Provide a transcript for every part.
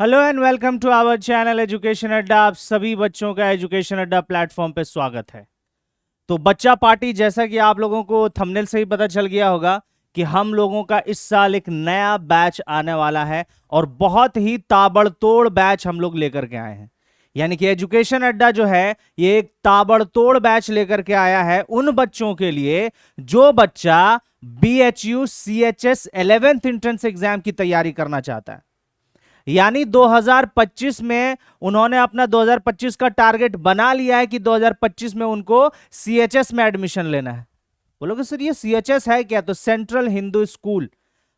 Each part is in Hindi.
Hello and welcome to our channel education Adda. आप सभी बच्चों का एजुकेशन अड्डा प्लेटफॉर्म पे स्वागत है। तो बच्चा पार्टी, जैसा कि आप लोगों को थंबनेल से ही पता चल गया होगा कि हम लोगों का इस साल एक नया बैच आने वाला है और बहुत ही ताबड़तोड़ बैच हम लोग लेकर के आए हैं। यानी कि एजुकेशन अड्डा जो है ये एक ताबड़तोड़ बैच लेकर के आया है उन बच्चों के लिए जो बच्चा BHU CHS 11th entrance exam की तैयारी करना चाहता है। यानी 2025 में उन्होंने अपना 2025 का टारगेट बना लिया है कि 2025 में उनको CHS में एडमिशन लेना है। बोलोगे सर ये CHS है क्या? तो central Hindu school,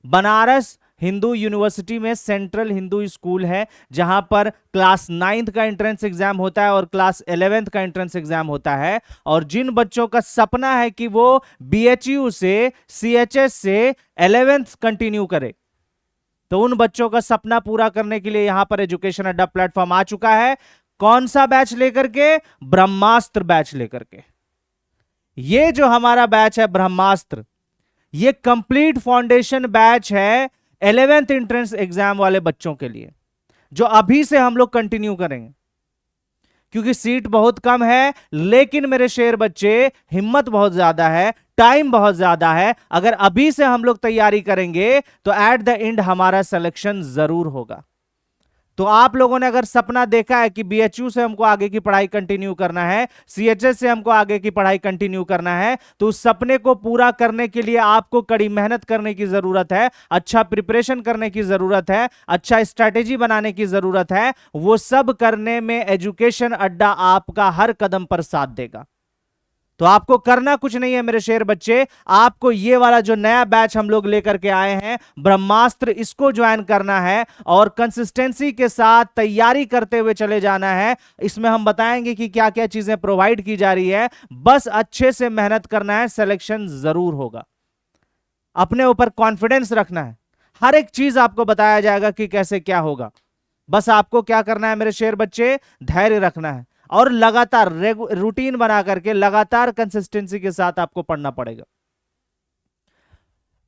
Banaras Hindu university में सेंट्रल हिंदू स्कूल है जहां पर क्लास 9th का एंट्रेंस एग्जाम होता है और क्लास 11th का एंट्रेंस एग्जाम होता है। और जिन बच्चों का सपना है कि वो BHU से CHS से 11th कंटिन्यू करे, तो उन बच्चों का सपना पूरा करने के लिए यहां पर एजुकेशन अड्डा प्लेटफॉर्म आ चुका है। कौन सा बैच लेकर के? ब्रह्मास्त्र बैच लेकर के। ये जो हमारा बैच है ब्रह्मास्त्र, ये कंप्लीट फाउंडेशन बैच है 11th एंट्रेंस एग्जाम वाले बच्चों के लिए, जो अभी से हम लोग कंटिन्यू करेंगे। क्योंकि सीट बहुत कम है, लेकिन मेरे शेर बच्चे हिम्मत बहुत ज्यादा है, टाइम बहुत ज्यादा है। अगर अभी से हम लोग तैयारी करेंगे तो एट द एंड हमारा सिलेक्शन जरूर होगा। तो आप लोगों ने अगर सपना देखा है कि BHU से हमको आगे की पढ़ाई कंटिन्यू करना है, CHS से हमको आगे की पढ़ाई कंटिन्यू करना है, तो उस सपने को पूरा करने के लिए आपको कड़ी मेहनत करने की जरूरत है, अच्छा प्रिपरेशन करने की जरूरत है, अच्छा स्ट्रैटेजी बनाने की जरूरत है। वो सब करने में एजुकेशन अड्डा आपका हर कदम पर साथ देगा। तो आपको करना कुछ नहीं है मेरे शेर बच्चे, आपको ये वाला जो नया बैच हम लोग लेकर के आए हैं ब्रह्मास्त्र, इसको ज्वाइन करना है और कंसिस्टेंसी के साथ तैयारी करते हुए चले जाना है। इसमें हम बताएंगे कि क्या क्या चीजें प्रोवाइड की जा रही है। बस अच्छे से मेहनत करना है, सिलेक्शन जरूर होगा। अपने ऊपर कॉन्फिडेंस रखना है, हर एक चीज आपको बताया जाएगा कि कैसे क्या होगा। बस आपको क्या करना है मेरे शेर बच्चे? धैर्य रखना है और लगातार रूटीन बना करके लगातार कंसिस्टेंसी के साथ आपको पढ़ना पड़ेगा।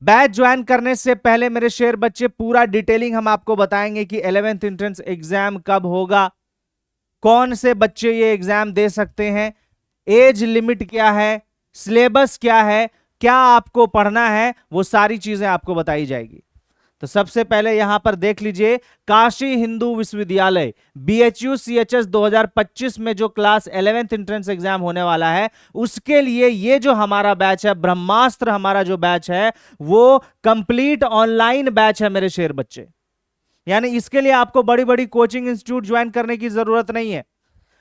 बैच ज्वाइन करने से पहले मेरे शेर बच्चे पूरा डिटेलिंग हम आपको बताएंगे कि 11th एंट्रेंस एग्जाम कब होगा, कौन से बच्चे ये एग्जाम दे सकते हैं, एज लिमिट क्या है, सिलेबस क्या है, क्या आपको पढ़ना है, वो सारी चीजें आपको बताई जाएगी। तो सबसे पहले यहां पर देख लीजिए, काशी हिंदू विश्वविद्यालय BHU CHS 2025 में जो क्लास 11th एंट्रेंस एग्जाम होने वाला है, उसके लिए ये जो हमारा बैच है ब्रह्मास्त्र, हमारा जो बैच है वो कंप्लीट ऑनलाइन बैच है मेरे शेर बच्चे। यानी इसके लिए आपको बड़ी बड़ी कोचिंग इंस्टीट्यूट ज्वाइन करने की जरूरत नहीं है,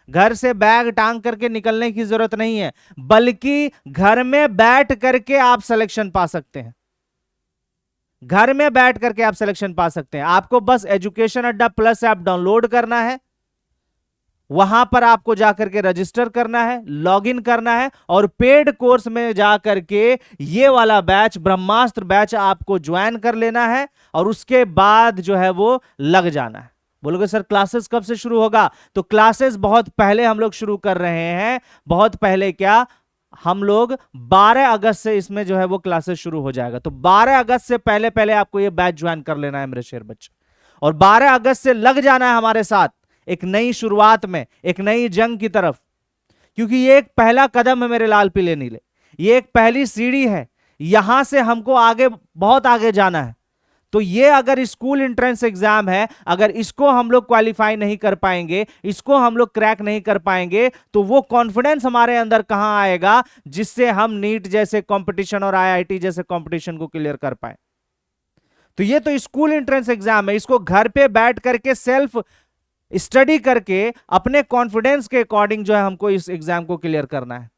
घर से बैग टांग करके निकलने की जरूरत नहीं है, बल्कि घर में बैठ करके आप सिलेक्शन पा सकते हैं। घर में बैठ करके आप सिलेक्शन पा सकते हैं। आपको बस एजुकेशन अड्डा प्लस ऐप डाउनलोड करना है, वहां पर आपको जाकर के रजिस्टर करना है, लॉगिन करना है और पेड कोर्स में जाकर के ये वाला बैच ब्रह्मास्त्र बैच आपको ज्वाइन कर लेना है और उसके बाद जो है वो लग जाना है। बोलोगे सर क्लासेस कब से शुरू होगा? तो क्लासेस बहुत पहले हम लोग शुरू कर रहे हैं। बहुत पहले क्या, हम लोग 12 अगस्त से इसमें जो है वो क्लासेस शुरू हो जाएगा। तो 12 अगस्त से पहले पहले आपको ये बैच ज्वाइन कर लेना है मेरे शेर बच्चे, और 12 अगस्त से लग जाना है हमारे साथ एक नई शुरुआत में, एक नई जंग की तरफ। क्योंकि ये एक पहला कदम है मेरे लाल पीले नीले, ये एक पहली सीढ़ी है, यहां से हमको आगे बहुत आगे जाना है। तो ये अगर स्कूल एंट्रेंस एग्जाम है, अगर इसको हम लोग क्वालिफाई नहीं कर पाएंगे, इसको हम लोग क्रैक नहीं कर पाएंगे, तो वो कॉन्फिडेंस हमारे अंदर कहां आएगा जिससे हम नीट जैसे कंपटीशन और IIT जैसे कंपटीशन को क्लियर कर पाए। तो ये तो स्कूल एंट्रेंस एग्जाम है, इसको घर पे बैठ करके सेल्फ स्टडी करके अपने कॉन्फिडेंस के अकॉर्डिंग जो है हमको इस एग्जाम को क्लियर करना है।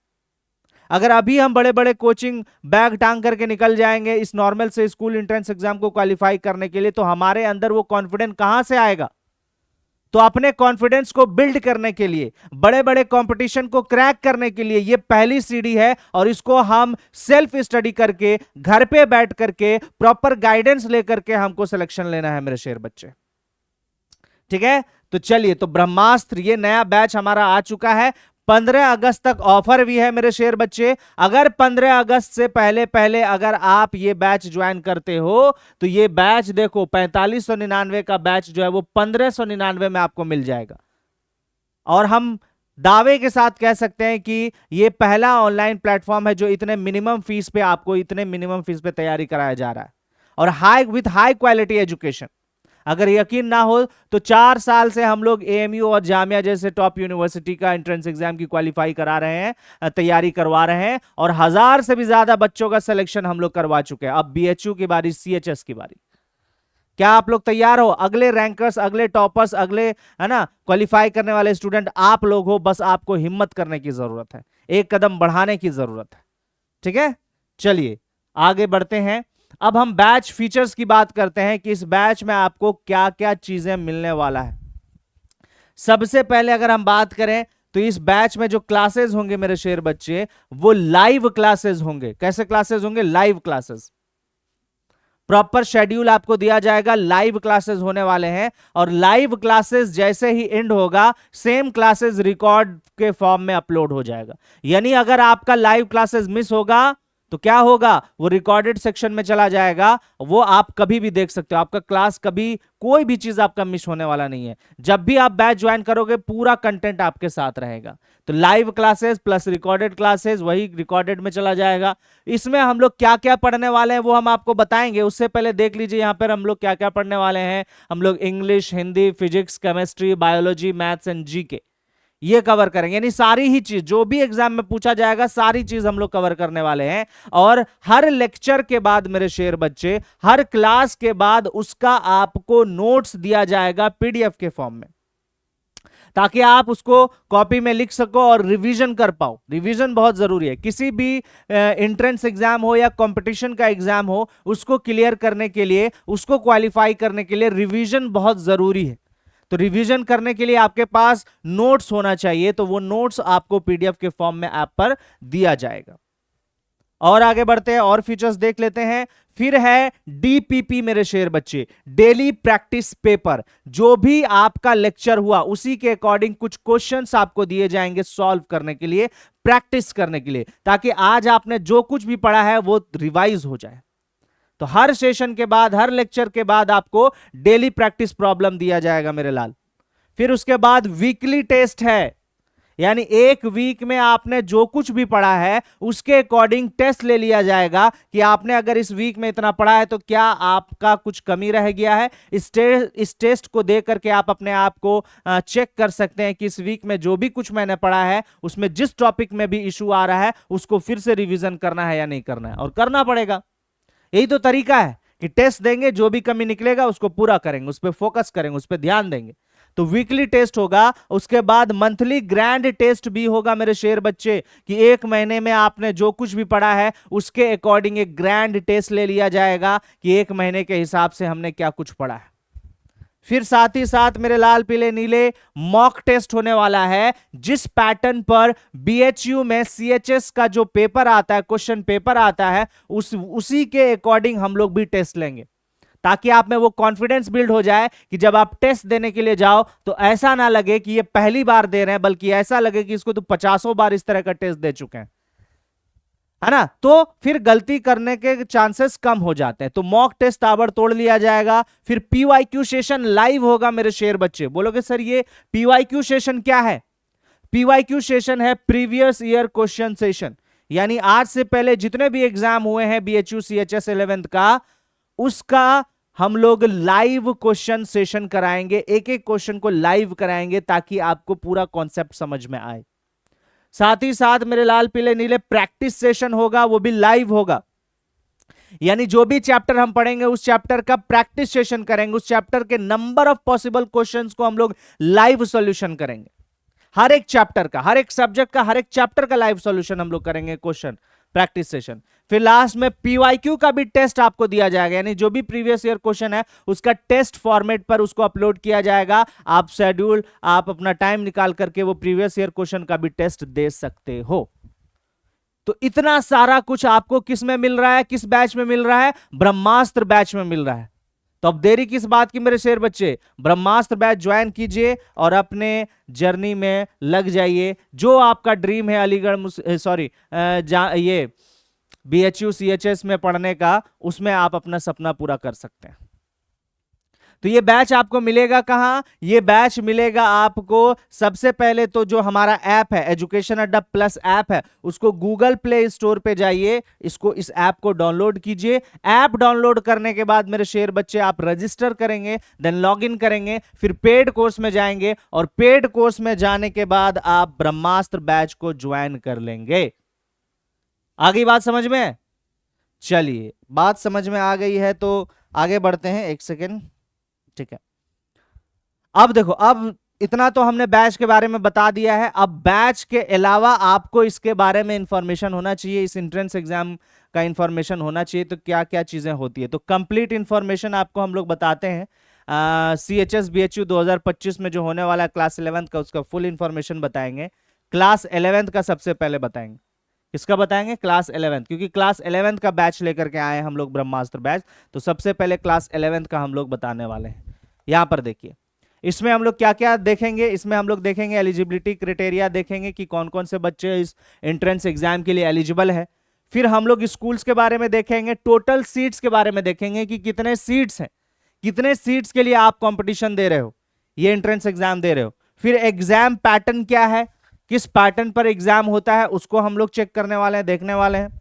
अगर अभी हम बड़े बड़े कोचिंग बैग टांग करके निकल जाएंगे इस नॉर्मल से स्कूल एंट्रेंस एग्जाम को क्वालिफाई करने के लिए, तो हमारे अंदर वो कॉन्फिडेंस कहां से आएगा? तो अपने कॉन्फिडेंस को बिल्ड करने के लिए, बड़े बड़े कंपटीशन को क्रैक करने के लिए ये पहली सीढ़ी है और इसको हम सेल्फ स्टडी करके घर पे बैठ करके प्रॉपर गाइडेंस लेकर के हमको सिलेक्शन लेना है मेरे शेर बच्चे। ठीक है, तो चलिए, तो ब्रह्मास्त्र ये नया बैच हमारा आ चुका है। 15 अगस्त तक ऑफर भी है मेरे शेर बच्चे। अगर 15 अगस्त से पहले पहले अगर आप ये बैच ज्वाइन करते हो तो ये बैच देखो 4599 का बैच जो है वो 1599 में आपको मिल जाएगा। और हम दावे के साथ कह सकते हैं कि ये पहला ऑनलाइन प्लेटफॉर्म है जो इतने मिनिमम फीस पे आपको इतने मिनिमम फीस पे तैयारी कराया जा रहा है और हाई क्वालिटी एजुकेशन। अगर यकीन ना हो तो 4 साल से हम लोग एएमयू और जामिया जैसे टॉप यूनिवर्सिटी का एंट्रेंस एग्जाम की क्वालिफाई करा रहे हैं, तैयारी करवा रहे हैं और 1000 से भी ज्यादा बच्चों का सिलेक्शन हम लोग करवा चुके हैं। अब बीएचयू की बारी, सीएचएस की बारी। क्या आप लोग तैयार हो? अगले रैंकर्स, अगले टॉपर्स, अगले है ना क्वालिफाई करने वाले स्टूडेंट आप लोग हो। बस आपको हिम्मत करने की जरूरत है, एक कदम बढ़ाने की जरूरत है। ठीक है, चलिए आगे बढ़ते हैं। अब हम बैच फीचर्स की बात करते हैं कि इस बैच में आपको क्या क्या चीजें मिलने वाला है। सबसे पहले अगर हम बात करें तो इस बैच में जो क्लासेस होंगे मेरे शेर बच्चे, वो लाइव क्लासेस होंगे। कैसे क्लासेस होंगे? Live classes. प्रॉपर शेड्यूल आपको दिया जाएगा, लाइव क्लासेस होने वाले हैं और लाइव क्लासेस जैसे ही एंड होगा सेम क्लासेस रिकॉर्ड के फॉर्म में अपलोड हो जाएगा। यानी अगर आपका लाइव क्लासेस मिस होगा तो क्या होगा? वो रिकॉर्डेड सेक्शन में चला जाएगा, वो आप कभी भी देख सकते हो। आपका क्लास कभी कोई भी चीज आपका मिस होने वाला नहीं है। जब भी आप बैच ज्वाइन करोगे पूरा कंटेंट आपके साथ रहेगा। तो live classes plus recorded classes, वही रिकॉर्डेड में चला जाएगा। इसमें हम लोग क्या क्या पढ़ने वाले हैं वो हम आपको बताएंगे। उससे पहले देख लीजिए यहां पर हम लोग क्या क्या पढ़ने वाले हैं। हम लोग English, Hindi, physics, chemistry, biology, maths and GK ये कवर करेंगे। यानी सारी ही चीज जो भी एग्जाम में पूछा जाएगा सारी चीज हम लोग कवर करने वाले हैं। और हर लेक्चर के बाद मेरे शेर बच्चे, हर क्लास के बाद उसका आपको नोट्स दिया जाएगा पीडीएफ के फॉर्म में, ताकि आप उसको कॉपी में लिख सको और रिवीजन कर पाओ। रिवीजन बहुत जरूरी है। किसी भी एंट्रेंस एग्जाम हो या कंपटीशन का एग्जाम हो, उसको क्लियर करने के लिए, उसको क्वालिफाई करने के लिए रिवीजन बहुत जरूरी है। तो रिवीजन करने के लिए आपके पास नोट्स होना चाहिए, तो वो नोट्स आपको पीडीएफ के फॉर्म में ऐप पर दिया जाएगा। और आगे बढ़ते हैं और फीचर्स देख लेते हैं। फिर है डीपीपी मेरे शेर बच्चे, डेली प्रैक्टिस पेपर। जो भी आपका लेक्चर हुआ उसी के अकॉर्डिंग कुछ क्वेश्चंस आपको दिए जाएंगे सॉल्व करने के लिए, प्रैक्टिस करने के लिए, ताकि आज आपने जो कुछ भी पढ़ा है वो रिवाइज हो जाए। तो हर सेशन के बाद, हर लेक्चर के बाद आपको डेली प्रैक्टिस प्रॉब्लम दिया जाएगा मेरे लाल। फिर उसके बाद वीकली टेस्ट है, यानी एक वीक में आपने जो कुछ भी पढ़ा है उसके अकॉर्डिंग टेस्ट ले लिया जाएगा कि आपने अगर इस वीक में इतना पढ़ा है तो क्या आपका कुछ कमी रह गया है। इस टेस्ट को देख करके आप अपने आप को चेक कर सकते हैं कि इस वीक में जो भी कुछ मैंने पढ़ा है उसमें जिस टॉपिक में भी इशू आ रहा है उसको फिर से रिवीजन करना है या नहीं करना है, और करना पड़ेगा। यही तो तरीका है कि टेस्ट देंगे, जो भी कमी निकलेगा उसको पूरा करेंगे, उस पर फोकस करेंगे, उस पर ध्यान देंगे। तो वीकली टेस्ट होगा, उसके बाद मंथली ग्रैंड टेस्ट भी होगा मेरे शेर बच्चे, कि एक महीने में आपने जो कुछ भी पढ़ा है उसके अकॉर्डिंग एक ग्रैंड टेस्ट ले लिया जाएगा कि एक महीने के हिसाब से हमने क्या कुछ पढ़ा है। फिर साथ ही साथ मेरे लाल पीले नीले मॉक टेस्ट होने वाला है, जिस पैटर्न पर बीएचयू में सीएचएस का जो पेपर आता है, क्वेश्चन पेपर आता है, उसी के अकॉर्डिंग हम लोग भी टेस्ट लेंगे, ताकि आप में वो कॉन्फिडेंस बिल्ड हो जाए कि जब आप टेस्ट देने के लिए जाओ तो ऐसा ना लगे कि ये पहली बार दे रहे हैं, बल्कि ऐसा लगे कि इसको तो 50 बार इस तरह का टेस्ट दे चुके हैं, है ना। तो फिर गलती करने के चांसेस कम हो जाते हैं। तो मॉक टेस्ट ताबड़तोड़ लिया जाएगा। फिर पीवाईक्यू सेशन लाइव होगा मेरे शेर बच्चे। बोलोगे सर ये पीवाईक्यू सेशन क्या है? पीवाईक्यू सेशन है प्रीवियस ईयर क्वेश्चन सेशन, यानी आज से पहले जितने भी एग्जाम हुए हैं बीएचयू सीएचएस 11th का, उसका हम लोग लाइव क्वेश्चन सेशन कराएंगे। एक एक क्वेश्चन को लाइव कराएंगे ताकि आपको पूरा कॉन्सेप्ट समझ में आए। साथ ही साथ मेरे लाल पीले नीले प्रैक्टिस सेशन होगा, वो भी लाइव होगा, यानी जो भी चैप्टर हम पढ़ेंगे उस चैप्टर का प्रैक्टिस सेशन करेंगे। उस चैप्टर के नंबर ऑफ पॉसिबल क्वेश्चंस को हम लोग लाइव सॉल्यूशन करेंगे। हर एक चैप्टर का, हर एक सब्जेक्ट का, हर एक चैप्टर का लाइव सॉल्यूशन हम लोग करेंगे, क्वेश्चन प्रैक्टिस सेशन। फिर लास्ट में पीवाईक्यू का भी टेस्ट आपको दिया जाएगा, यानी जो भी प्रीवियस ईयर क्वेश्चन है उसका टेस्ट फॉर्मेट पर उसको अपलोड किया जाएगा। आप शेड्यूल, आप अपना टाइम निकाल करके वो प्रीवियस ईयर क्वेश्चन का भी टेस्ट दे सकते हो। तो इतना सारा कुछ आपको किस में मिल रहा है, किस बैच में मिल रहा है? ब्रह्मास्त्र बैच में मिल रहा है। तो अब देरी किस बात की मेरे शेर बच्चे, ब्रह्मास्त्र बैच ज्वाइन कीजिए और अपने जर्नी में लग जाइए। जो आपका ड्रीम है अलीगढ़ सॉरी ये BHU CHS में पढ़ने का, उसमें आप अपना सपना पूरा कर सकते हैं। तो ये बैच आपको मिलेगा कहां, ये बैच मिलेगा आपको सबसे पहले तो जो हमारा ऐप है एजुकेशन अड्डा प्लस ऐप है, उसको गूगल प्ले स्टोर पे जाइए, इस ऐप को डाउनलोड कीजिए। ऐप डाउनलोड करने के बाद मेरे शेर बच्चे आप रजिस्टर करेंगे, देन लॉग इन करेंगे, फिर पेड कोर्स में जाएंगे और पेड कोर्स में जाने के बाद आप ब्रह्मास्त्र बैच को ज्वाइन कर लेंगे। आगे बात समझ में? चलिए, बात समझ में आ गई है तो आगे बढ़ते हैं। एक सेकेंड, ठीक है। अब देखो, अब इतना तो हमने बैच के बारे में बता दिया है। अब बैच के अलावा आपको इसके बारे में इंफॉर्मेशन होना चाहिए, इस एंट्रेंस एग्जाम का इंफॉर्मेशन होना चाहिए। तो क्या क्या चीजें होती है, तो कंप्लीट इंफॉर्मेशन आपको हम लोग बताते हैं। CHS BHU 2025 में जो होने वाला है क्लास 11th का, उसका फुल इंफॉर्मेशन बताएंगे। क्लास 11th का सबसे पहले बताएंगे। किसका बताएंगे? क्लास 11th, क्योंकि क्लास 11th का बैच लेकर के आए हम लोग ब्रह्मास्त्र बैच। तो सबसे पहले क्लास 11th का हम लोग बताने वाले हैं। यहां पर देखिए, इसमें हम लोग क्या क्या देखेंगे। इसमें हम लोग देखेंगे एलिजिबिलिटी क्राइटेरिया, देखेंगे कि कौन कौन से बच्चे इस एंट्रेंस एग्जाम के लिए एलिजिबल है। फिर हम लोग स्कूल्स के बारे में देखेंगे, टोटल सीट्स के बारे में देखेंगे कि कितने सीट्स हैं, कितने सीट्स के लिए आप कंपटीशन दे रहे हो, ये एंट्रेंस एग्जाम दे रहे हो। फिर एग्जाम पैटर्न क्या है, किस पैटर्न पर एग्जाम होता है, उसको हम लोग चेक करने वाले हैं, देखने वाले हैं।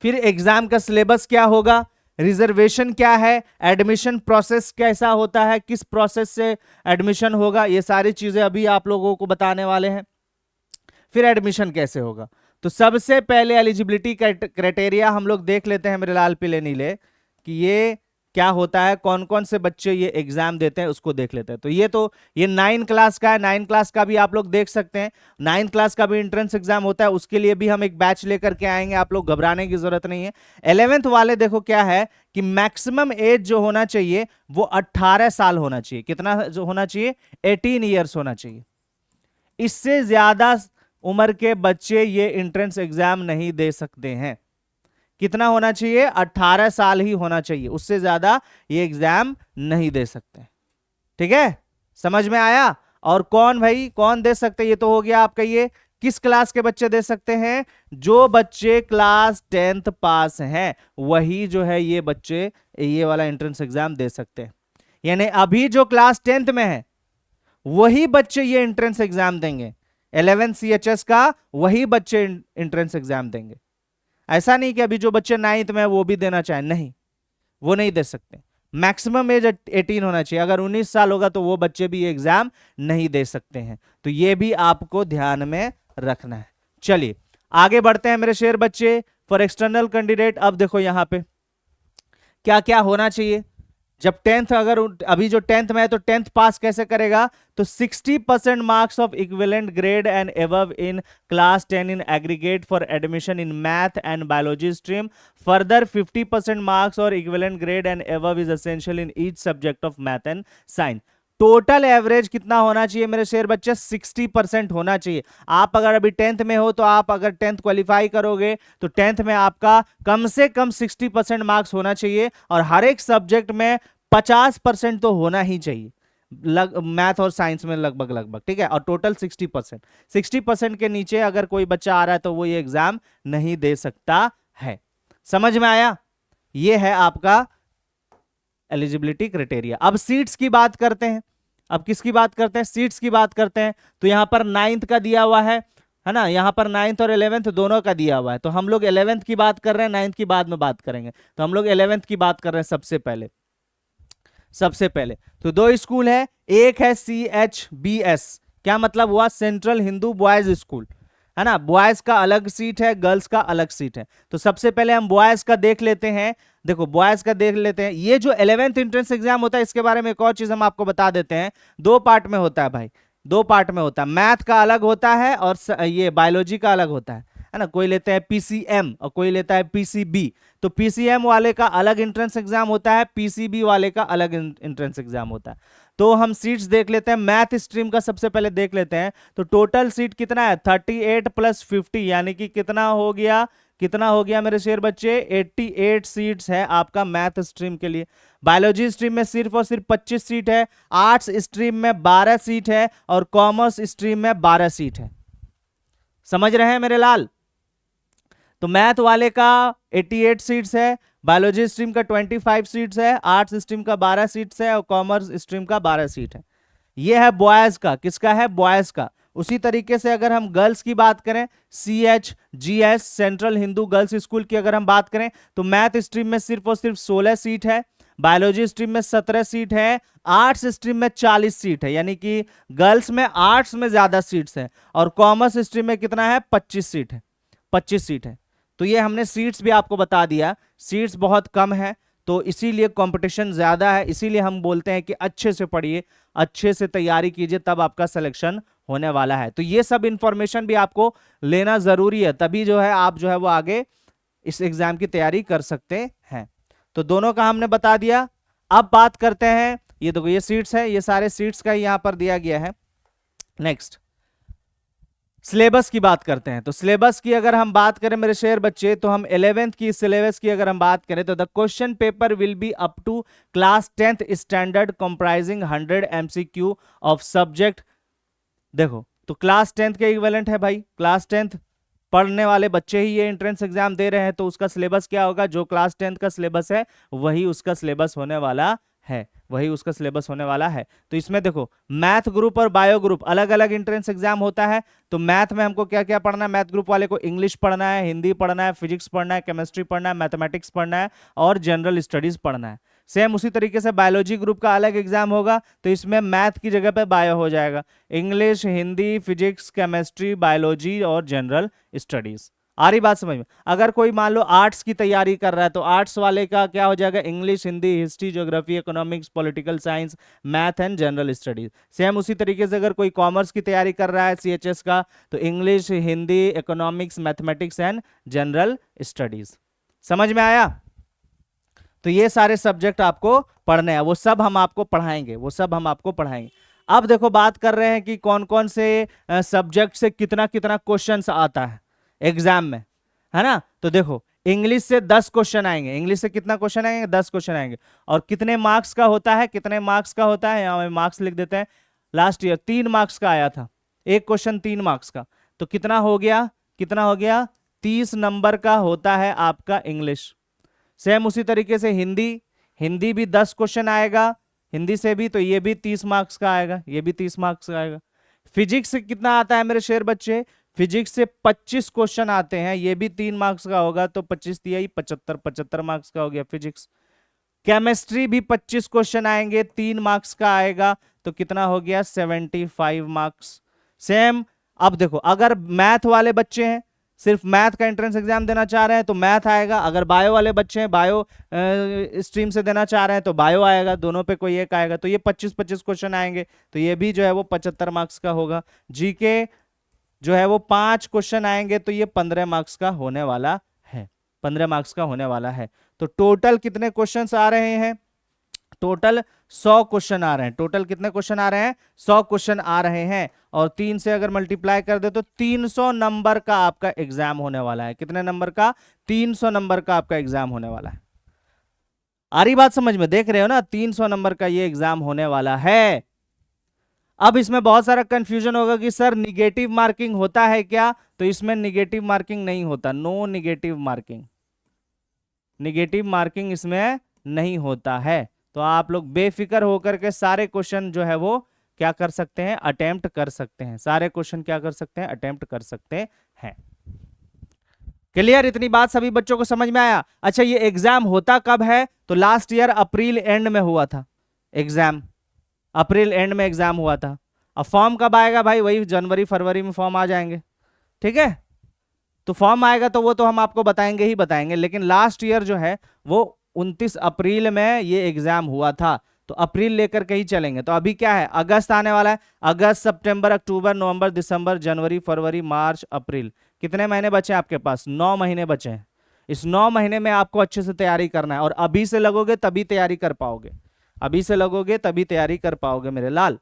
फिर एग्जाम का सिलेबस क्या होगा, रिजर्वेशन क्या है, एडमिशन प्रोसेस कैसा होता है, किस प्रोसेस से एडमिशन होगा, ये सारी चीजें अभी आप लोगों को बताने वाले हैं। फिर एडमिशन कैसे होगा। तो सबसे पहले एलिजिबिलिटी क्राइटेरिया हम लोग देख लेते हैं मेरे लाल पीले नीले, कि ये क्या होता है, कौन कौन से बच्चे ये एग्जाम देते हैं, उसको देख लेते हैं। तो ये 9 क्लास का है, 9 क्लास का भी आप लोग देख सकते हैं। 9 क्लास का भी एंट्रेंस एग्जाम होता है, उसके लिए भी हम एक बैच लेकर के आएंगे, आप लोग घबराने की जरूरत नहीं है। 11th वाले देखो क्या है कि मैक्सिमम एज जो होना चाहिए वो 18 साल होना चाहिए। कितना जो होना चाहिए? 18 ईयर्स होना चाहिए। इससे ज्यादा उम्र के बच्चे ये एंट्रेंस एग्जाम नहीं दे सकते हैं। कितना होना चाहिए? 18 साल ही होना चाहिए, उससे ज्यादा ये एग्जाम नहीं दे सकते। ठीक है, समझ में आया? और कौन भाई, कौन दे सकते? ये तो हो गया आपका, ये किस क्लास के बच्चे दे सकते हैं? जो बच्चे क्लास 10th पास हैं वही जो है ये बच्चे ये वाला एंट्रेंस एग्जाम दे सकते हैं। यानी अभी जो क्लास 10th में है वही बच्चे ये एंट्रेंस एग्जाम देंगे। 11 CHS का वही बच्चे एंट्रेंस एग्जाम देंगे। ऐसा नहीं कि अभी जो बच्चे 9th में है वो भी देना चाहे, नहीं, वो नहीं दे सकते। मैक्सिमम एज 18 होना चाहिए। अगर 19 साल होगा तो वो बच्चे भी एग्जाम नहीं दे सकते हैं। तो ये भी आपको ध्यान में रखना है। चलिए आगे बढ़ते हैं मेरे शेर बच्चे। फॉर एक्सटर्नल कैंडिडेट, अब देखो यहां पे क्या क्या होना चाहिए। जब 10th, अगर अभी जो 10th में है तो 10th पास कैसे करेगा? तो 60% marks of equivalent grade and above in class 10 in aggregate for admission in math and biology stream. Further 50% marks और equivalent grade and above is essential in each subject of math and science. Total average कितना होना चाहिए मेरे शेर बच्चे? 60% होना चाहिए। आप अगर अभी 10th में हो तो आप अगर 10th क्वालिफाई करोगे तो 10th में आपका कम से कम 60% मार्क्स होना चाहिए और हर एक सब्जेक्ट में 50% तो होना ही चाहिए, मैथ और साइंस में लगभग, ठीक है। और टोटल 60% के नीचे अगर कोई बच्चा आ रहा है तो वो ये एग्जाम नहीं दे सकता है। समझ में आया? ये है आपका एलिजिबिलिटी क्राइटेरिया। अब सीट्स की बात करते हैं। अब किसकी बात करते हैं? सीट्स की बात करते हैं। तो यहां पर 9th का दिया हुआ है ना, यहां पर 9th और 11th दोनों का दिया हुआ है। तो हम लोग 11th की बात कर रहे हैं, 9th की बाद में बात करेंगे। तो हम लोग 11th की बात कर रहे हैं सबसे पहले। तो 2 स्कूल है, एक है CHBS। क्या मतलब हुआ? सेंट्रल हिंदू बॉयज स्कूल, है ना। बॉयज का अलग सीट है, गर्ल्स का अलग सीट है। तो सबसे पहले हम बॉयज का देख लेते हैं। देखो बॉयज का देख लेते हैं। ये जो 11th एंट्रेंस एग्जाम होता है, इसके बारे में एक और चीज हम आपको बता देते हैं। 2 पार्ट में होता है भाई, 2 पार्ट में होता है। मैथ का अलग होता है और ये बायोलॉजी का अलग होता है ना। कोई लेते हैं PCM और कोई लेता है PCB। तो PCM वाले का अलग एंट्रेंस एग्जाम होता है, PCB वाले का अलग एंट्रेंस एग्जाम होता है। तो हम सीट्स देख लेते हैं। मैथ स्ट्रीम का सबसे पहले देख लेते हैं। तो टोटल सीट कितना है? 38 + 50, यानी कि कितना हो गया? कितना हो गया मेरे शेर बच्चे, 88 सीट्स है आपका मैथ स्ट्रीम के लिए। बायोलॉजी स्ट्रीम में सिर्फ और सिर्फ 25 सीट है, आर्ट्स स्ट्रीम में 12 सीट है और कॉमर्स स्ट्रीम में 12 सीट है। समझ रहे हैं मेरे लाल? तो मैथ वाले का 88 सीट्स है, बायोलॉजी स्ट्रीम का 25 सीट्स है, आर्ट्स स्ट्रीम का 12 सीट्स है और कॉमर्स स्ट्रीम का 12 सीट है। ये है बॉयज का, किसका है, बॉयज का। उसी तरीके से अगर हम गर्ल्स की बात करें, CHGS central Hindu girls school की अगर हम बात करें, तो मैथ स्ट्रीम में सिर्फ और सिर्फ 16 सीट है, बायोलॉजी स्ट्रीम में 17 सीट है, आर्ट्स स्ट्रीम में 40 सीट है, यानी कि गर्ल्स में आर्ट्स में ज्यादा सीट्स है, और कॉमर्स स्ट्रीम में कितना है, 25 सीट है, 25 सीट है। तो ये हमने सीट्स भी आपको बता दिया, सीट्स बहुत कम है तो इसीलिए कंपटीशन ज्यादा है, इसीलिए हम बोलते हैं कि अच्छे से पढ़िए, अच्छे से तैयारी कीजिए, तब आपका सिलेक्शन होने वाला है। तो ये सब इंफॉर्मेशन भी आपको लेना जरूरी है, तभी जो है आप जो है वो आगे इस एग्जाम की तैयारी कर सकते हैं। तो दोनों का हमने बता दिया। अब बात करते हैं, ये देखो ये सीट्स है, ये सारे सीट्स का यहां पर दिया गया है। नेक्स्ट सिलेबस की बात करते हैं। तो सिलेबस की अगर हम बात करें मेरे शेर बच्चे, तो हम 11th की सिलेबस की अगर हम बात करें तो the question paper will be up to class 10th standard comprising 100 MCQ of subject. देखो तो क्लास 10th के इक्विवेलेंट है भाई, क्लास 10th पढ़ने वाले बच्चे ही ये एंट्रेंस एग्जाम दे रहे हैं, तो उसका सिलेबस क्या होगा, जो क्लास 10th का सिलेबस है वही उसका सिलेबस होने वाला है, वही उसका सिलेबस होने वाला है। तो इसमें देखो मैथ ग्रुप और बायो ग्रुप अलग अलग एंट्रेंस एग्जाम होता है। तो मैथ में हमको क्या क्या पढ़ना है, मैथ ग्रुप वाले को इंग्लिश पढ़ना है, हिंदी पढ़ना है, फिजिक्स पढ़ना है, केमिस्ट्री पढ़ना है, मैथमेटिक्स पढ़ना है और जनरल स्टडीज पढ़ना है। सेम उसी तरीके से बायोलॉजी ग्रुप का अलग एग्जाम होगा, तो इसमें मैथ की जगह पे बायो हो जाएगा, English, Hindi, physics, chemistry, biology और जनरल स्टडीज। आ रही बात समझ में? अगर कोई मान लो आर्ट्स की तैयारी कर रहा है तो आर्ट्स वाले का क्या हो जाएगा, English, Hindi, history, geography, economics, political science, math and general studies. Same उसी तरीके से अगर कोई कॉमर्स की तैयारी कर रहा है CHS का, तो English, Hindi, economics, mathematics and general studies. समझ में आया? तो ये सारे सब्जेक्ट आपको पढ़ने हैं, वो सब हम आपको पढ़ाएंगे, वो सब हम आपको पढ़ाएंगे। अब देखो बात कर रहे हैं कि कौन कौन से सब्जेक्ट से कितना कितना क्वेश्चन आता है एग्जाम में, है ना? तो देखो इंग्लिश से 10 क्वेश्चन आएंगे, इंग्लिश से कितना क्वेश्चन आएंगे, 10 क्वेश्चन आएंगे। और कितने मार्क्स का होता है, कितने मार्क्स का होता है, यहां मार्क्स लिख देते हैं। लास्ट ईयर 3 मार्क्स का आया था, एक क्वेश्चन 3 मार्क्स का, तो कितना हो गया, कितना हो गया, 30 नंबर का होता है आपका इंग्लिश। सेम उसी तरीके से हिंदी, हिंदी भी 10 क्वेश्चन आएगा हिंदी से भी, तो ये भी 30 मार्क्स का आएगा, ये भी 30 मार्क्स का आएगा। फिजिक्स से कितना आता है मेरे शेर बच्चे, फिजिक्स से 25 क्वेश्चन आते हैं, ये भी 3 मार्क्स का होगा, तो 25 दिया ही 75, 75 मार्क्स का हो गया फिजिक्स। केमिस्ट्री भी 25 क्वेश्चन आएंगे, 3 मार्क्स का आएगा, तो कितना हो गया, 75 मार्क्स। सेम अब देखो अगर मैथ वाले बच्चे हैं, सिर्फ मैथ का एंट्रेंस एग्जाम देना चाह रहे हैं तो मैथ आएगा, अगर बायो वाले बच्चे हैं, बायो स्ट्रीम से देना चाह रहे हैं तो बायो आएगा, दोनों पे कोई एक आएगा, तो ये 25-25 क्वेश्चन आएंगे, तो ये भी जो है वो 75 मार्क्स का होगा। जीके जो है वो 5 क्वेश्चन आएंगे, तो ये 15 मार्क्स का होने वाला है, 15 मार्क्स का होने वाला है। तो टोटल कितने क्वेश्चंस आ रहे हैं, टोटल 100 क्वेश्चन आ रहे हैं। टोटल कितने क्वेश्चन आ रहे हैं, 100 क्वेश्चन आ रहे हैं, और 3 से अगर मल्टीप्लाई कर दे तो 300 नंबर का आपका एग्जाम होने वाला है। कितने नंबर का, 300 नंबर का आपका एग्जाम होने वाला है। आ रही बात समझ में, देख रहे हो ना, 300 नंबर का ये एग्जाम होने वाला है। अब इसमें बहुत सारा कंफ्यूजन होगा कि सर निगेटिव मार्किंग होता है क्या, तो इसमें निगेटिव मार्किंग नहीं होता, no negative marking, negative marking इसमें नहीं होता है। तो आप लोग बेफिक्र होकर के सारे क्वेश्चन जो है वो क्या कर सकते हैं, अटेम्प्ट कर सकते हैं, सारे क्वेश्चन क्या कर सकते हैं, अटेम्प्ट कर सकते हैं। क्लियर, इतनी बात सभी बच्चों को समझ में आया? अच्छा ये एग्जाम होता कब है, तो लास्ट ईयर अप्रैल एंड में हुआ था एग्जाम, अप्रैल एंड में एग्जाम हुआ था। अब फॉर्म कब आएगा भाई, वही जनवरी फरवरी में फॉर्म आ जाएंगे, ठीक है? तो फॉर्म आएगा तो वो तो हम आपको बताएंगे ही बताएंगे, लेकिन लास्ट ईयर जो है वो 29 अप्रैल में ये एग्जाम हुआ था, तो अप्रैल लेकर के ही चलेंगे। तो अभी क्या है, अगस्त आने वाला है, अगस्त, सितंबर, अक्टूबर, नवंबर, दिसंबर, जनवरी, फरवरी, मार्च, अप्रैल, कितने महीने बचे हैं आपके पास, 9 महीने बचे हैं। इस 9 महीने में आपको अच्छे से तैयारी करना है, और अभी से लगोगे तभी तैयारी कर पाओगे, अभी से लगोगे तभी तैयारी कर पाओगे मेरे लाल।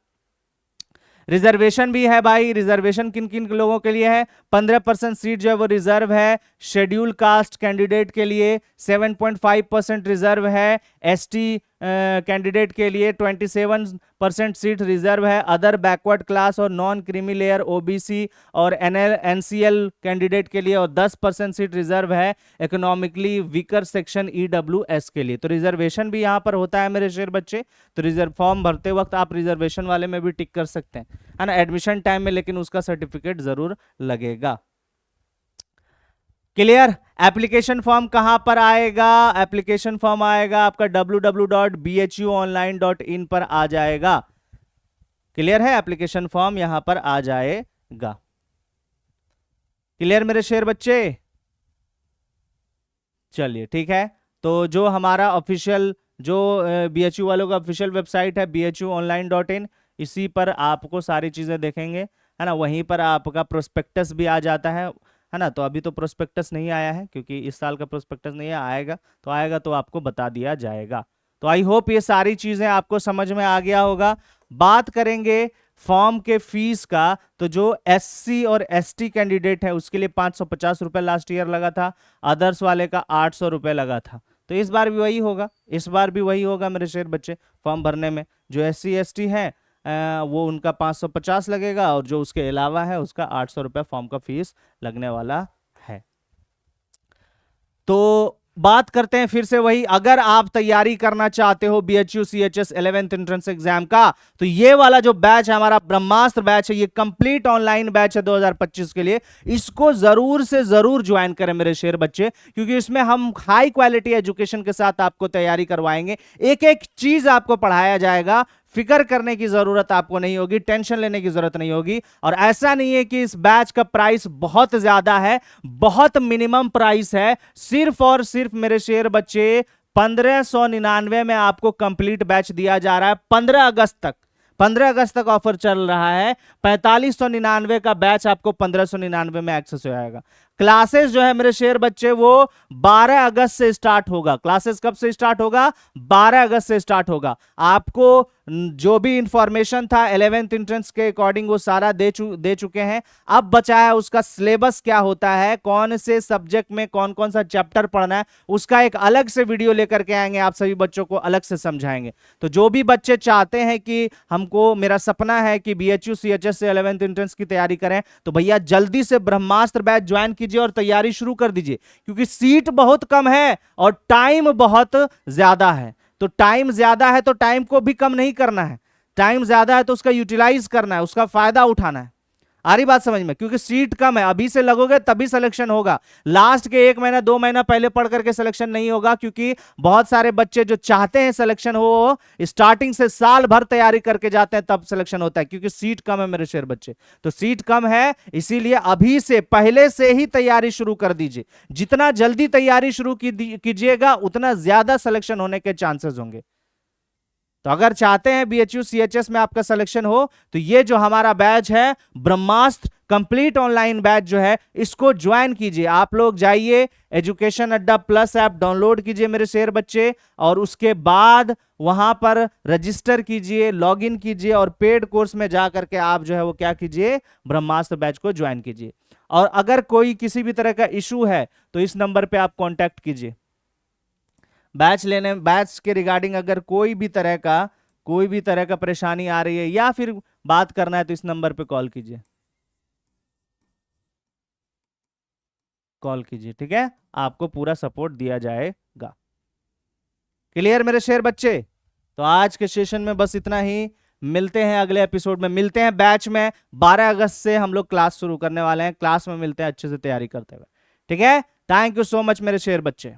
रिजर्वेशन भी है भाई। रिजर्वेशन किन किन लोगों के लिए है? 15% सीट जो है वो रिजर्व है शेड्यूल कास्ट कैंडिडेट के लिए, 7.5% रिजर्व है एसटी कैंडिडेट के लिए, 27% सीट रिजर्व है अदर बैकवर्ड क्लास और नॉन क्रीमी लेयर ओबीसी और एनसीएल कैंडिडेट के लिए, और 10% सीट रिजर्व है इकोनॉमिकली वीकर सेक्शन ईडब्ल्यूएस के लिए। तो रिजर्वेशन भी यहां पर होता है मेरे शेर बच्चे। तो रिजर्व फॉर्म भरते वक्त आप रिजर्वेशन वाले में भी टिक कर सकते हैं, है ना, एडमिशन टाइम में, लेकिन उसका सर्टिफिकेट जरूर लगेगा। क्लियर? एप्लीकेशन फॉर्म कहां पर आएगा? एप्लीकेशन फॉर्म आएगा आपका www.bhuonline.in पर आ जाएगा। क्लियर है? एप्लीकेशन फॉर्म यहां पर आ जाएगा। क्लियर मेरे शेर बच्चे? चलिए ठीक है। तो जो हमारा ऑफिशियल जो BHU वालों का ऑफिशियल वेबसाइट है bhuonline.in, इसी पर आपको सारी चीजें देखेंगे, है ना। वहीं पर आपका प्रोस्पेक्टस भी आ जाता है ना। तो अभी तो प्रोस्पेक्टस नहीं आया है क्योंकि इस साल का प्रोस्पेक्टस नहीं आएगा, तो आएगा तो आपको बता दिया जाएगा। तो आई होप ये सारी चीजें आपको समझ में आ गया होगा। बात करेंगे फॉर्म के फीस का, तो जो SC और ST कैंडिडेट है उसके लिए 550 रुपए लास्ट ईयर लगा था, अदर्स वाले का 800 रुपए लगा था। तो इस बार भी वही होगा, इस बार भी वही होगा मेरे शेर बच्चे। फॉर्म भरने में जो SC ST है वो उनका 550 लगेगा, और जो उसके अलावा है उसका 800 रुपये फॉर्म का फीस लगने वाला है। तो बात करते हैं फिर से वही, अगर आप तैयारी करना चाहते हो BHU CHS 11th entrance exam का, तो ये वाला जो बैच है हमारा ब्रह्मास्त्र बैच है, ये कंप्लीट ऑनलाइन बैच है 2025 के लिए। इसको जरूर से जरूर ज्वाइन करें मेरे शेर बच्चे, क्योंकि इसमें हम हाई क्वालिटी एजुकेशन के साथ आपको तैयारी करवाएंगे। एक एक चीज आपको पढ़ाया जाएगा, फिक्र करने की जरूरत आपको नहीं होगी, टेंशन लेने की जरूरत नहीं होगी। और ऐसा नहीं है कि इस बैच का प्राइस बहुत ज्यादा है, बहुत मिनिमम प्राइस है। सिर्फ और सिर्फ मेरे शेर बच्चे 1599 में आपको कंप्लीट बैच दिया जा रहा है 15 अगस्त तक। 15 अगस्त तक ऑफर चल रहा है। 4599 का बैच आपको 1599 में एक्सेस हो जाएगा। क्लासेस जो है मेरे शेर बच्चे वो 12 अगस्त से स्टार्ट होगा। क्लासेस कब से स्टार्ट होगा? 12 अगस्त से स्टार्ट होगा। आपको जो भी इंफॉर्मेशन था 11th एंट्रेंस के अकॉर्डिंग वो सारा दे चुके हैं। अब बचा है उसका सिलेबस क्या होता है, कौन से सब्जेक्ट में कौन कौन सा चैप्टर पढ़ना है, उसका एक अलग से वीडियो लेकर के आएंगे, आप सभी बच्चों को अलग से समझाएंगे। तो जो भी बच्चे चाहते हैं कि हमको, मेरा सपना है कि BHU CHS से 11th एंट्रेंस की तैयारी करें, तो भैया जल्दी से ब्रह्मास्त्र बैच ज्वाइन कीजिए और तैयारी शुरू कर दीजिए, क्योंकि सीट बहुत कम है और टाइम बहुत ज्यादा है। तो टाइम ज्यादा है तो टाइम को भी कम नहीं करना है, टाइम ज्यादा है तो उसका यूटिलाइज करना है, उसका फायदा उठाना है। आ रही बात समझ में? क्योंकि सीट कम है, अभी से लगोगे तभी सिलेक्शन होगा। लास्ट के 1 महीना 2 महीना पहले पढ़ करके सिलेक्शन नहीं होगा, क्योंकि बहुत सारे बच्चे जो चाहते हैं सिलेक्शन हो स्टार्टिंग से साल भर तैयारी करके जाते हैं, तब सिलेक्शन होता है, क्योंकि सीट कम है मेरे शेर बच्चे। तो सीट कम है, इसीलिए अभी से पहले से ही तैयारी शुरू कर दीजिए। जितना जल्दी तैयारी शुरू कीजिएगा उतना ज्यादा सिलेक्शन होने के चांसेस होंगे। तो अगर चाहते हैं BHU CHS में आपका सिलेक्शन हो, तो ये जो हमारा बैच है ब्रह्मास्त्र कंप्लीट ऑनलाइन बैच जो है, इसको ज्वाइन कीजिए। आप लोग जाइए एजुकेशन अड्डा प्लस ऐप डाउनलोड कीजिए मेरे शेर बच्चे, और उसके बाद वहां पर रजिस्टर कीजिए, लॉगिन कीजिए, और पेड कोर्स में जा करके आप जो है वो क्या कीजिए, ब्रह्मास्त्र बैच को ज्वाइन कीजिए। और अगर कोई किसी भी तरह का इशू है तो इस नंबर पे आप कांटेक्ट कीजिए। बैच के रिगार्डिंग अगर कोई भी तरह का परेशानी आ रही है या फिर बात करना है, तो इस नंबर पे कॉल कीजिए, ठीक है। आपको पूरा सपोर्ट दिया जाएगा। क्लियर मेरे शेर बच्चे? तो आज के सेशन में बस इतना ही। मिलते हैं अगले एपिसोड में, मिलते हैं बैच में। 12 अगस्त से हम लोग क्लास शुरू करने वाले हैं, क्लास में मिलते हैं अच्छे से तैयारी करते हुए, ठीक है। थैंक यू सो मच मेरे शेर बच्चे।